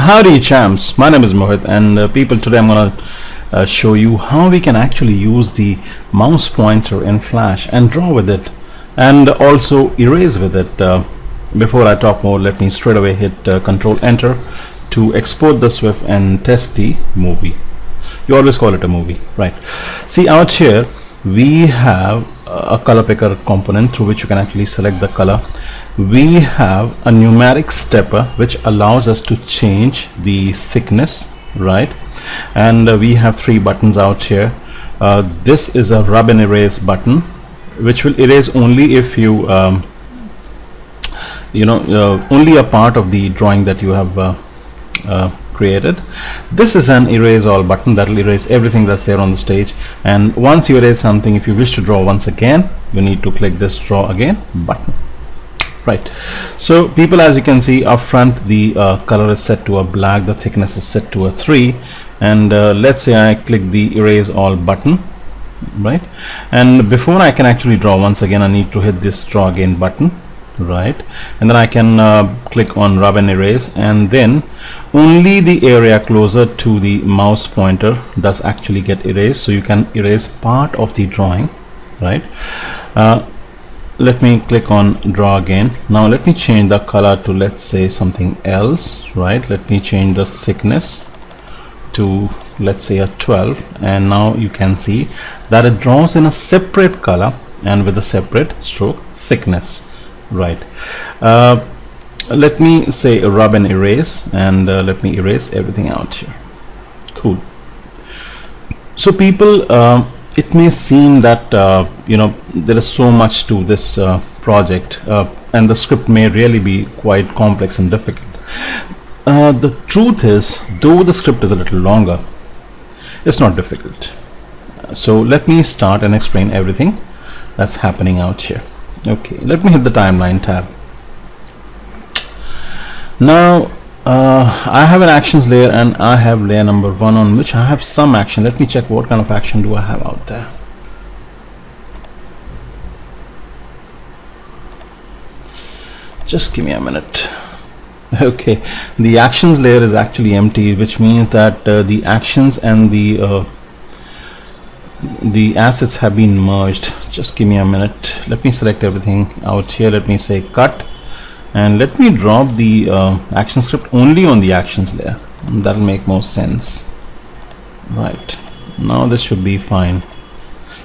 Howdy champs, my name is Mohit and people, today I'm gonna show you how we can actually use the mouse pointer in Flash and draw with it and also erase with it. Before I talk more, let me straight away hit Control Enter to export the SWF and test the movie. You always call it a movie, right? See, out here we have a color picker component through which you can actually select the color. We have a numeric stepper which allows us to change the thickness, right? And we have three buttons out here. This is a rub and erase button which will erase only if you only a part of the drawing that you have created. This is an erase all button that will erase everything that's there on the stage, and once you erase something, if you wish to draw once again, you need to click this draw again button, right? So people, as you can see up front, the color is set to a black, the thickness is set to a 3, and let's say I click the erase all button, right? And before I can actually draw once again, I need to hit this draw again button, right? And then I can click on rub and erase, and then only the area closer to the mouse pointer does actually get erased, so you can erase part of the drawing, right? Let me click on draw again. Now let me change the color to, let's say, something else, right? Let me change the thickness to, let's say, a 12, and now you can see that it draws in a separate color and with a separate stroke thickness, right? Let me say rub and erase, and let me erase everything out here. Cool. So people, it may seem that there is so much to this project, and the script may really be quite complex and difficult. The truth is, though the script is a little longer, it's not difficult. So let me start and explain everything that's happening out here. Okay, let me hit the timeline tab. Now I have an actions layer and I have layer number 1 on which I have some action. Let me check what kind of action do I have out there. Just give me a minute. Okay, the actions layer is actually empty, which means that the actions and the assets have been merged. Just give me a minute. Let me select everything out here. Let me say cut, and let me drop the action script only on the actions layer. That'll make more sense, right? Now this should be fine.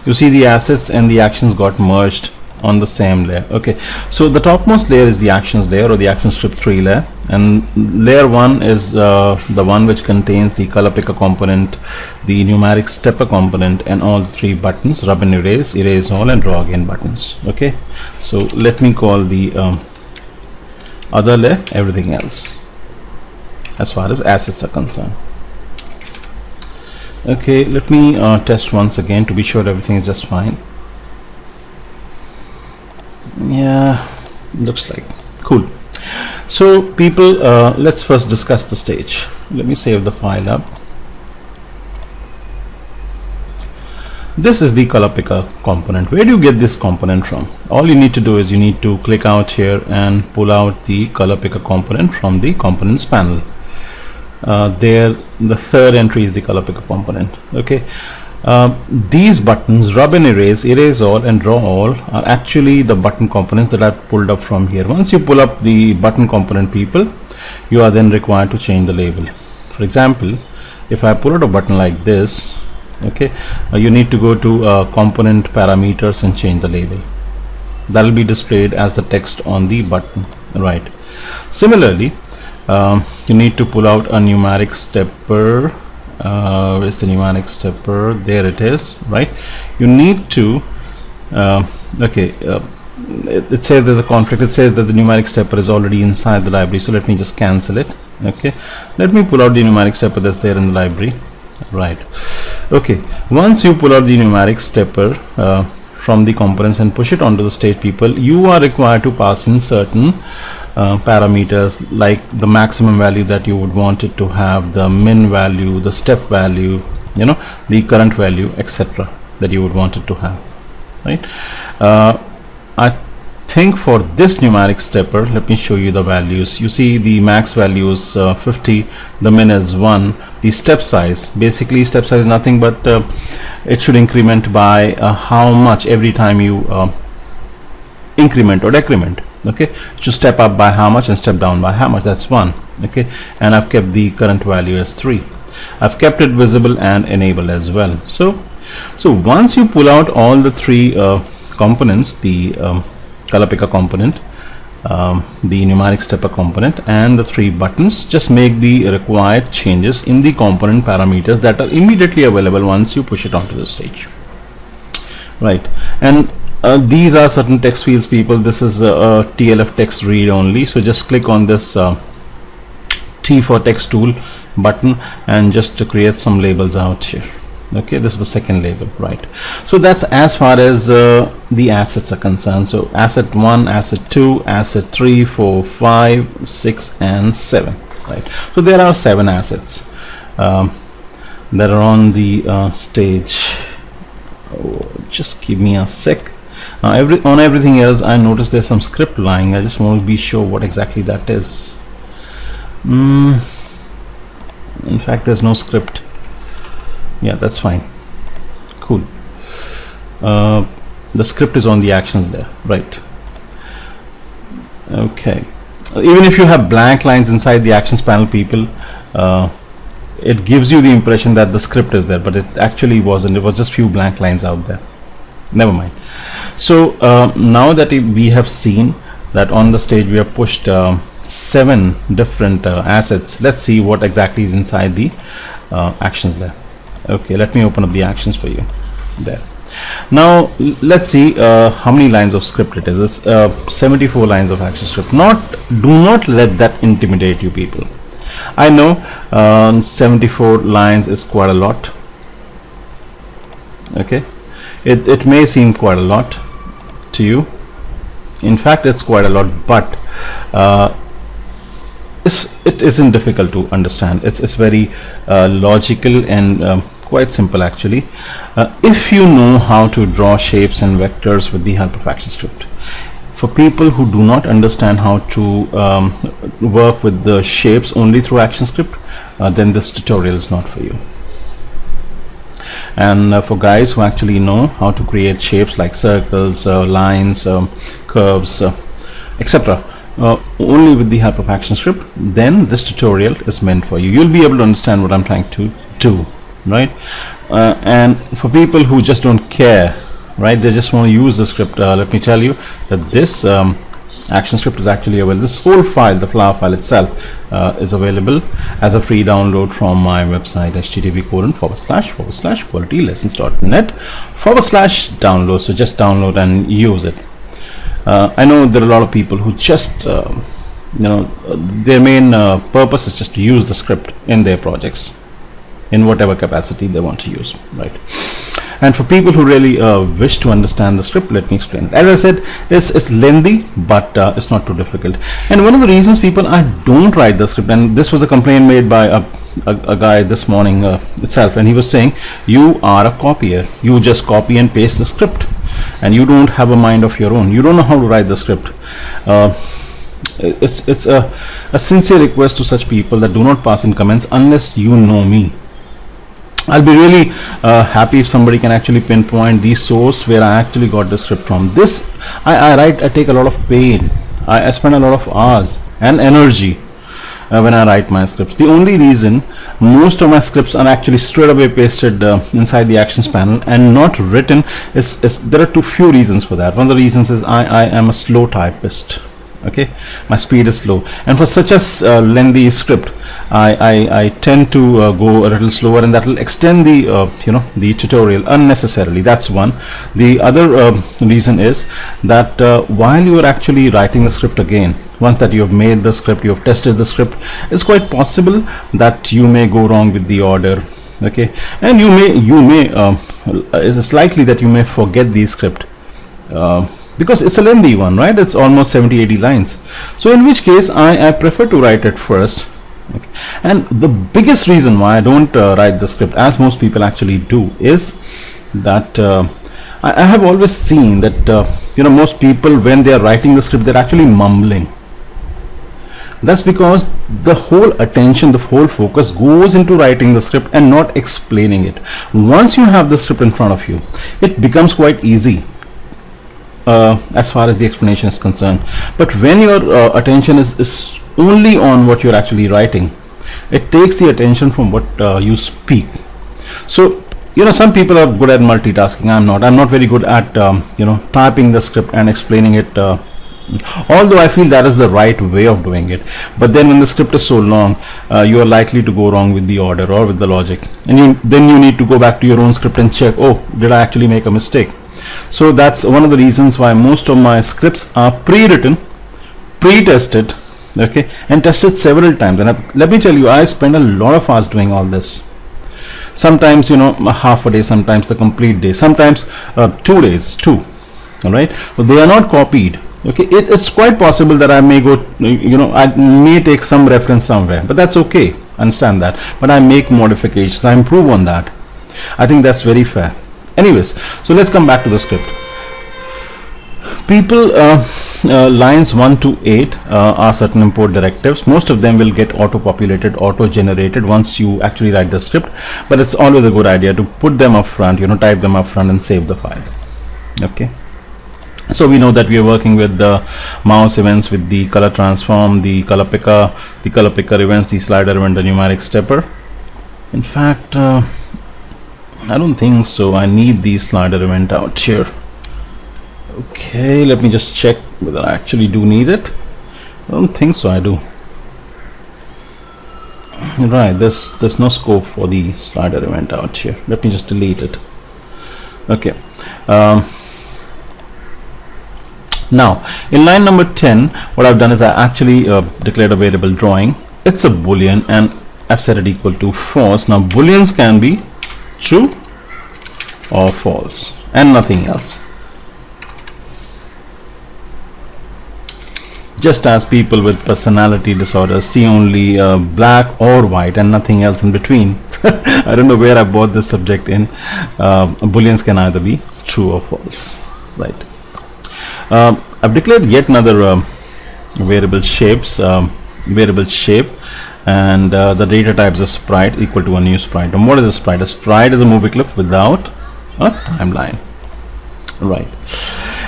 You see the assets and the actions got merged on the same layer. Okay, so the topmost layer is the actions layer, or the action script 3 layer, and layer 1 is the one which contains the color picker component, the numeric stepper component, and all 3 buttons: rub and erase, erase all, and draw again buttons. Okay, so let me call the other layer everything else as far as assets are concerned. Okay, let me test once again to be sure everything is just fine. Yeah, looks like cool. So people, let's first discuss the stage. Let me save the file up. This is the color picker component. Where do you get this component from? All you need to do is you need to click out here and pull out the color picker component from the components panel. There, the third entry is the color picker component. Okay, these buttons, rub and erase, erase all, and draw all, are actually the button components that I pulled up from here. Once you pull up the button component, people, you are then required to change the label. For example, if I pull out a button like this, okay, you need to go to component parameters and change the label. That will be displayed as the text on the button, right? Similarly, you need to pull out a numeric stepper. Where's the numeric stepper? There it is, right? You need to it says there's a conflict. It says that the numeric stepper is already inside the library, so let me just cancel it. Okay, let me pull out the numeric stepper that's there in the library, right? Okay, once you pull out the numeric stepper from the components and push it onto the stage, people, you are required to pass in certain parameters, like the maximum value that you would want it to have, the min value, the step value, the current value, etc., that you would want it to have, right? I think for this numeric stepper, let me show you the values. You see the max value is 50, the min is 1. The step size, basically step size is nothing but it should increment by how much every time you increment or decrement. Okay, it should step up by how much and step down by how much. That's 1. Okay, and I've kept the current value as 3. I've kept it visible and enabled as well. So once you pull out all the 3 components, the color picker component, the numeric stepper component, and the 3 buttons, just make the required changes in the component parameters that are immediately available once you push it onto the stage. Right, and these are certain text fields, people. This is a TLF text read only, so just click on this T for text tool button and just to create some labels out here. Okay, this is the second label, right? So that's as far as the assets are concerned. So asset 1, asset 2, asset 3, 4, 5, 6 and 7, right? So there are 7 assets that are on the stage. Just give me a sec. On everything else, I noticed there's some script lying. I just want to be sure what exactly that is. In fact, there's no script. Yeah, that's fine. Cool. The script is on the actions there, right? Okay. Even if you have blank lines inside the actions panel, people, it gives you the impression that the script is there, but it actually wasn't. It was just few blank lines out there. Never mind. So now that we have seen that on the stage we have pushed 7 different assets, let's see what exactly is inside the actions there. Okay, let me open up the actions for you there. Now let's see how many lines of script it is. It's 74 lines of action script. Do not let that intimidate you, people. I know 74 lines is quite a lot. Okay, it may seem quite a lot to you. In fact, it's quite a lot, but it isn't difficult to understand. It's very logical and quite simple actually, if you know how to draw shapes and vectors with the help of ActionScript. For people who do not understand how to work with the shapes only through ActionScript, then this tutorial is not for you. And for guys who actually know how to create shapes like circles, lines, curves, etc., only with the help of ActionScript, then this tutorial is meant for you. You'll be able to understand what I'm trying to do, right? And for people who just don't care, right, they just want to use the script, let me tell you that this ActionScript is actually available. This whole file, the flower file itself, is available as a free download from my website, http://qualitylessons.net/download. So just download and use it. I know there are a lot of people who just their main purpose is just to use the script in their projects in whatever capacity they want to use, right? And for people who really wish to understand the script, let me explain it. As I said, it's lengthy, but it's not too difficult. And one of the reasons people I don't write the script, and this was a complaint made by a guy this morning itself, and he was saying, you are a copier, you just copy and paste the script and you don't have a mind of your own, you don't know how to write the script. It's a sincere request to such people that do not pass in comments unless you know me. I'll be really happy if somebody can actually pinpoint the source where I actually got the script from. This I take a lot of pain, I spend a lot of hours and energy when I write my scripts. The only reason most of my scripts are actually straight away pasted inside the actions panel and not written is there are few reasons for that. One of the reasons is I am a slow typist. Okay, my speed is slow, and for such a lengthy script I tend to go a little slower, and that will extend the the tutorial unnecessarily. That's one. The other reason is that while you are actually writing the script again, once that you have made the script, you have tested the script, it's quite possible that you may go wrong with the order. Okay, and you may it's likely that you may forget the script because it's a lengthy one, right? It's almost 70-80 lines. So in which case I prefer to write it first. Okay. And the biggest reason why I don't write the script, as most people actually do, is that I have always seen that most people, when they are writing the script, they're actually mumbling. That's because the whole attention, the whole focus goes into writing the script and not explaining it. Once you have the script in front of you, it becomes quite easy as far as the explanation is concerned. But when your attention is only on what you're actually writing, it takes the attention from what you speak. So some people are good at multitasking. I'm not very good at typing the script and explaining it, although I feel that is the right way of doing it. But then when the script is so long, you are likely to go wrong with the order or with the logic, and then you need to go back to your own script and check, oh, did I actually make a mistake? So that's one of the reasons why most of my scripts are pre-written, pre-tested, okay, and tested several times. And let me tell you, I spend a lot of hours doing all this. Sometimes half a day, sometimes the complete day, sometimes 2 days too. All right, so they are not copied. Okay, it's quite possible that I may go, I may take some reference somewhere, but that's okay, understand that. But I make modifications, I improve on that. I think that's very fair. Anyways, so let's come back to the script. People, lines 1 to 8 are certain import directives. Most of them will get auto-populated, auto-generated once you actually write the script, but it's always a good idea to put them up front, type them up front and save the file. Okay. So we know that we are working with the mouse events, with the color transform, the color picker events, the slider event, the numeric stepper. In fact, I don't think so. I need the slider event out here. Okay, let me just check whether I actually do need it. I don't think so. I do. Right, there's no scope for the slider event out here. Let me just delete it. Okay. Now in line number 10, what I've done is I actually declared a variable drawing. It's a boolean and I've set it equal to false. Now booleans can be true or false and nothing else. Just as people with personality disorders see only black or white and nothing else in between. I don't know where I bought this subject in. Booleans can either be true or false, right? I've declared yet another variable shape, and the data type is a sprite equal to a new sprite. And what is a sprite? A sprite is a movie clip without a timeline, right?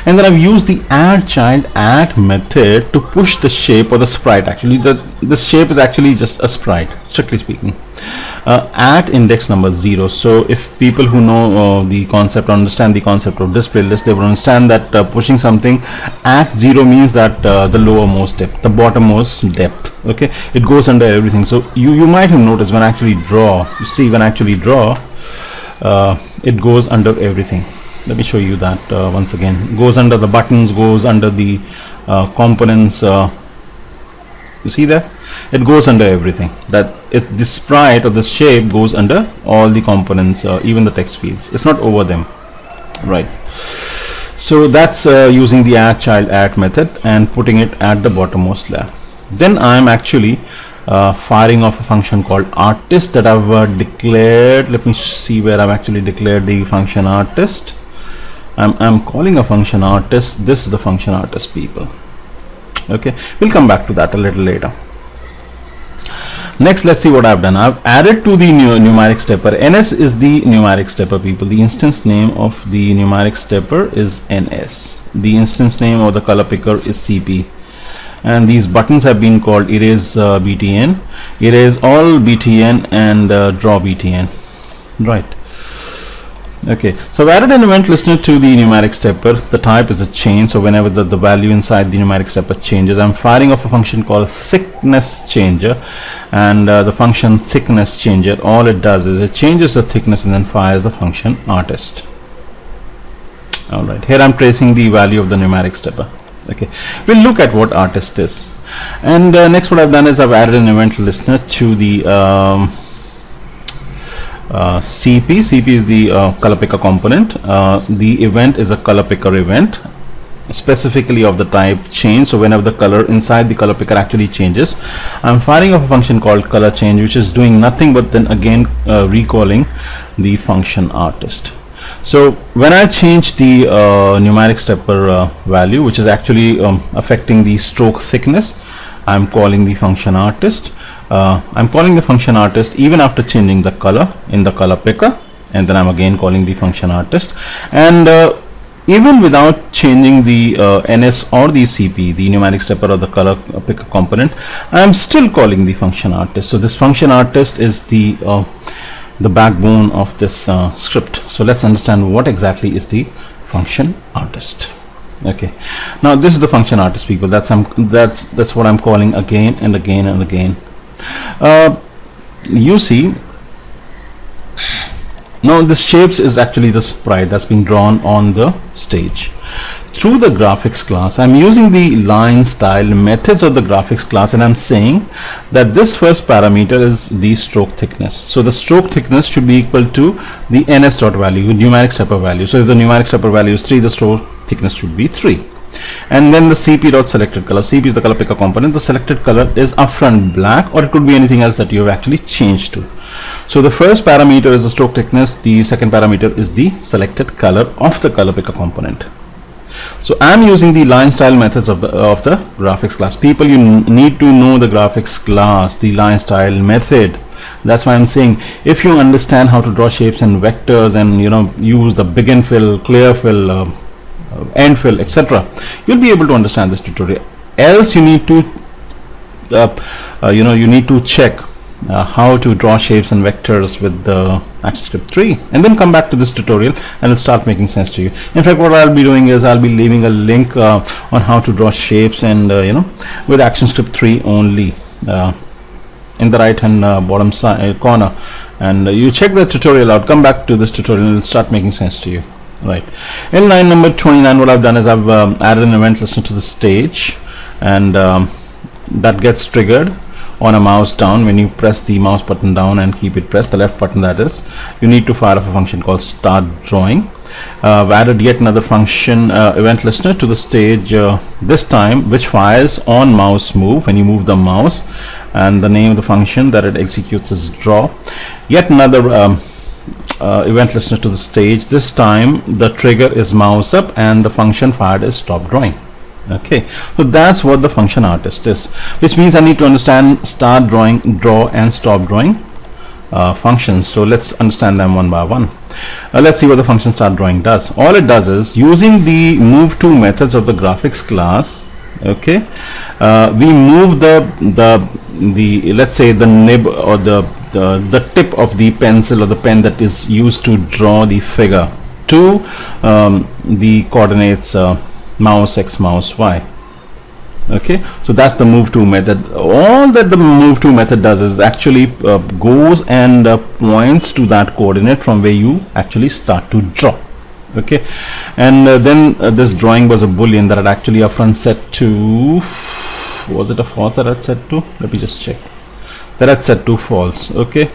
And then I've used the AddChild add method to push the shape or the sprite. Actually, this shape is actually just a sprite, strictly speaking, at index number 0. So if people who know the concept, understand the concept of display list, they will understand that pushing something at 0 means that the lowermost depth, the bottommost depth. Okay, it goes under everything. So you might have noticed when I actually draw, you see when I actually draw, it goes under everything. Let me show you that once again. Goes under the buttons, goes under the components. You see that? It goes under everything. This sprite or this shape goes under all the components, even the text fields. It's not over them, right? So that's using the AddChild add method and putting it at the bottommost layer. Then I'm actually firing off a function called artist that I've declared. Let me see where I've actually declared the function artist. I'm calling a function artist. This is the function artist, people. Okay, we'll come back to that a little later. Next, let's see what I've done. I've added to the numeric stepper. NS is the numeric stepper, people. The instance name of the numeric stepper is NS. The instance name of the color picker is CP. And these buttons have been called erase BTN, erase all BTN, and draw BTN. Right. Okay, so I've added an event listener to the numeric stepper. The type is a change, so whenever the value inside the numeric stepper changes, I'm firing off a function called thickness changer. And the function thickness changer, all it does is it changes the thickness and then fires the function artist. Alright, here I'm tracing the value of the numeric stepper. Okay, we'll look at what artist is. And next what I've done is I've added an event listener to the CP. CP is the color picker component. The event is a color picker event, specifically of the type change. So whenever the color inside the color picker actually changes, I'm firing off a function called color change, which is doing nothing but then again recalling the function artist. So when I change the numeric stepper value, which is actually affecting the stroke thickness, I'm calling the function artist. I'm calling the function artist even after changing the color in the color picker, and then I'm again calling the function artist. And even without changing the NS or the CP, the numeric stepper or the color picker component, I'm still calling the function artist. So this function artist is the backbone of this script. So let's understand what exactly is the function artist. Okay, now this is the function artist, people. That's what I'm calling again and again and again. You see, now this shapes is actually the sprite that's being drawn on the stage. Through the graphics class, I'm using the line style methods of the graphics class, and I'm saying that this first parameter is the stroke thickness. So the stroke thickness should be equal to the ns dot value, numeric stepper value. So if the numeric stepper value is 3, the stroke thickness should be 3. And then the cp dot selected color. Cp is the color picker component. The selected color is upfront black, or it could be anything else that you have actually changed to. So the first parameter is the stroke thickness. The second parameter is the selected color of the color picker component. So I'm using the line style methods of the graphics class. People, you need to know the graphics class, the line style method. That's why I'm saying, if you understand how to draw shapes and vectors, and use the begin fill, clear fill, end fill, etc., you'll be able to understand this tutorial. Else you need to you need to check how to draw shapes and vectors with the ActionScript 3, and then come back to this tutorial and it'll start making sense to you. In fact, what I'll be doing is I'll be leaving a link on how to draw shapes and with ActionScript 3 only in the right hand bottom side corner, and you check the tutorial out, come back to this tutorial, and it'll start making sense to you. Right, in line number 29, what I've done is I've added an event listener to the stage, and that gets triggered on a mouse down. When you press the mouse button down and keep it pressed, the left button that is, you need to fire off a function called StartDrawing. I've added yet another function, event listener, to the stage this time, which fires on mouse move when you move the mouse, and the name of the function that it executes is draw. Yet another event listener to the stage. This time the trigger is mouse up and the function fired is stop drawing. Okay, so that's what the function artist is, which means I need to understand start drawing, draw, and stop drawing functions. So let's understand them one by one. Let's see what the function start drawing does. All it does is, using the move to methods of the graphics class, okay, we move the let's say the nib or the tip of the pencil or the pen that is used to draw the figure to the coordinates mouse x, mouse y. Okay, so that's the move to method. All that the move to method does is actually goes and points to that coordinate from where you actually start to draw. Okay, and then this drawing was a boolean that had actually upfront set to, was it a false that I'd set to? Let me just check. That I'd set to false. Okay,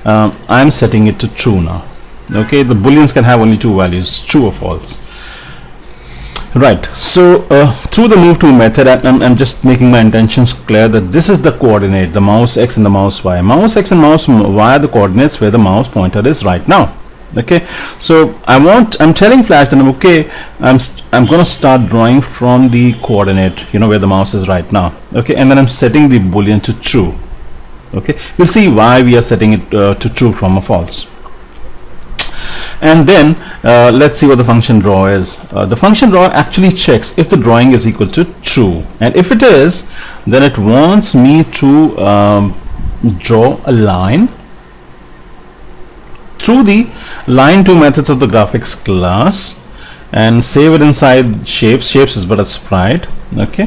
I'm setting it to true now. Okay, the booleans can have only two values, true or false. Right, so through the move to method, I'm just making my intentions clear that this is the coordinate, the mouse x and the mouse y. Mouse x and mouse y are the coordinates where the mouse pointer is right now. Okay, so I'm telling Flash that I'm going to start drawing from the coordinate, where the mouse is right now. Okay, and then I'm setting the boolean to true. Okay, we'll see why we are setting it to true from a false. And then let's see what the function draw is. The function draw actually checks if the drawing is equal to true, and if it is, then it wants me to draw a line through the line to methods of the graphics class and save it inside shapes. Shapes is but a sprite. Okay,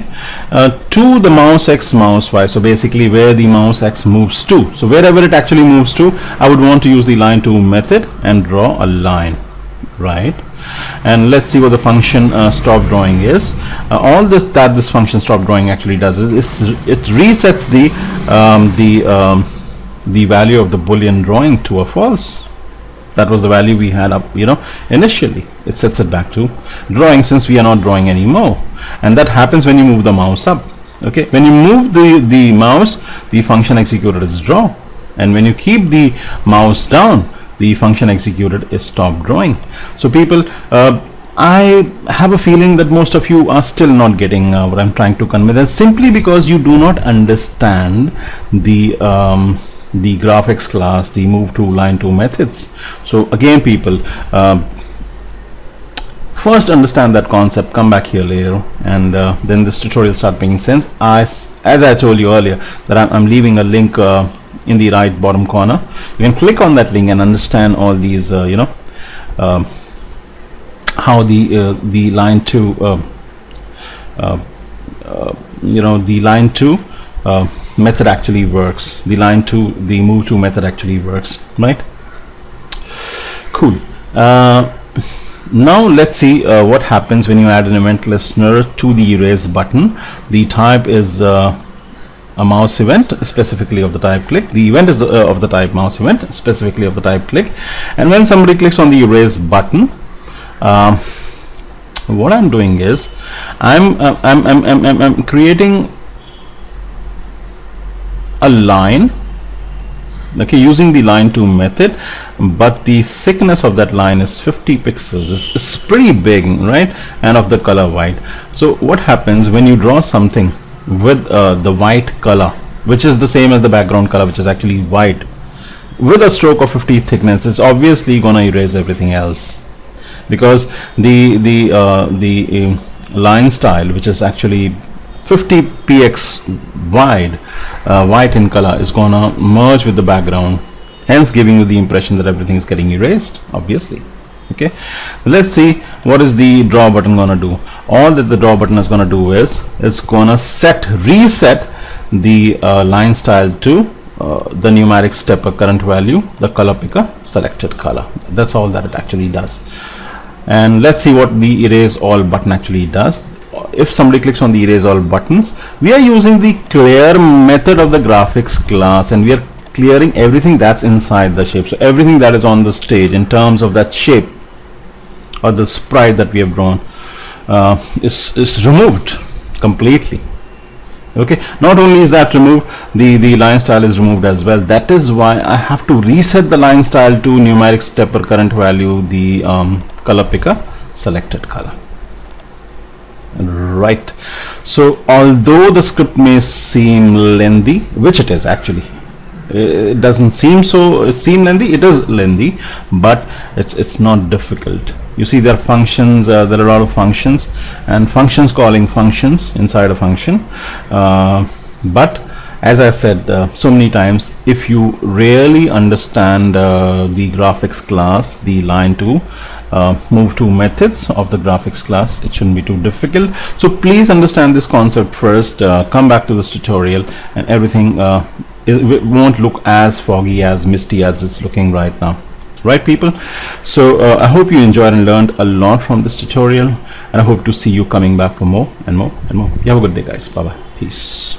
to the mouse x, mouse y, so basically where the mouse x moves to. So wherever it actually moves to, I would want to use the line to method and draw a line. Right, and let's see what the function stop drawing is. All this that this function stop drawing actually does is it resets the value of the boolean drawing to a false. That was the value we had up initially. It sets it back to drawing, since we are not drawing anymore, and that happens when you move the mouse up. Okay, when you move the mouse, the function executed is draw, and when you keep the mouse down, the function executed is stop drawing. So people, I have a feeling that most of you are still not getting what I'm trying to convey. That's simply because you do not understand the graphics class, the move to line 2 methods. So again people, first understand that concept, come back here later, and then this tutorial start making sense. As I told you earlier, that I'm leaving a link in the right bottom corner. You can click on that link and understand all these how the line 2 the line 2 method actually works. The line 2, the move to method actually works, right? Cool. Now let's see what happens when you add an event listener to the erase button. The type is a mouse event, specifically of the type click. The event is of the type mouse event, specifically of the type click. And when somebody clicks on the erase button, what I'm doing is I'm creating a line, okay, using the line 2 method, but the thickness of that line is 50 pixels. It's pretty big, right? And of the color white. So what happens when you draw something with the white color, which is the same as the background color, which is actually white, with a stroke of 50 thickness, is obviously gonna erase everything else, because the line style, which is actually 50 px wide, white in color, is gonna merge with the background, hence giving you the impression that everything is getting erased, obviously. Okay, let's see what is the draw button gonna do. All that the draw button is gonna do is it's gonna reset the line style to the numeric stepper current value, the color picker, selected color. That's all that it actually does. And let's see what the erase all button actually does. If somebody clicks on the erase all buttons, we are using the clear method of the graphics class, and we are clearing everything that's inside the shape. So everything that is on the stage in terms of that shape or the sprite that we have drawn is removed completely. Okay, not only is that removed, the line style is removed as well. That is why I have to reset the line style to numeric stepper current value, the color picker, selected color. Right. So although the script may seem lengthy, which it is actually, it doesn't seem lengthy, it is lengthy, but it's not difficult. You see, there are functions, there are a lot of functions, and functions calling functions inside a function. But as I said so many times, if you really understand the graphics class, the line 2 move to methods of the graphics class, it shouldn't be too difficult. So please understand this concept first, come back to this tutorial, and everything it won't look as foggy, as misty as it's looking right now. Right, people? So I hope you enjoyed and learned a lot from this tutorial, and I hope to see you coming back for more and more and more. You have a good day, guys. Bye bye. Peace.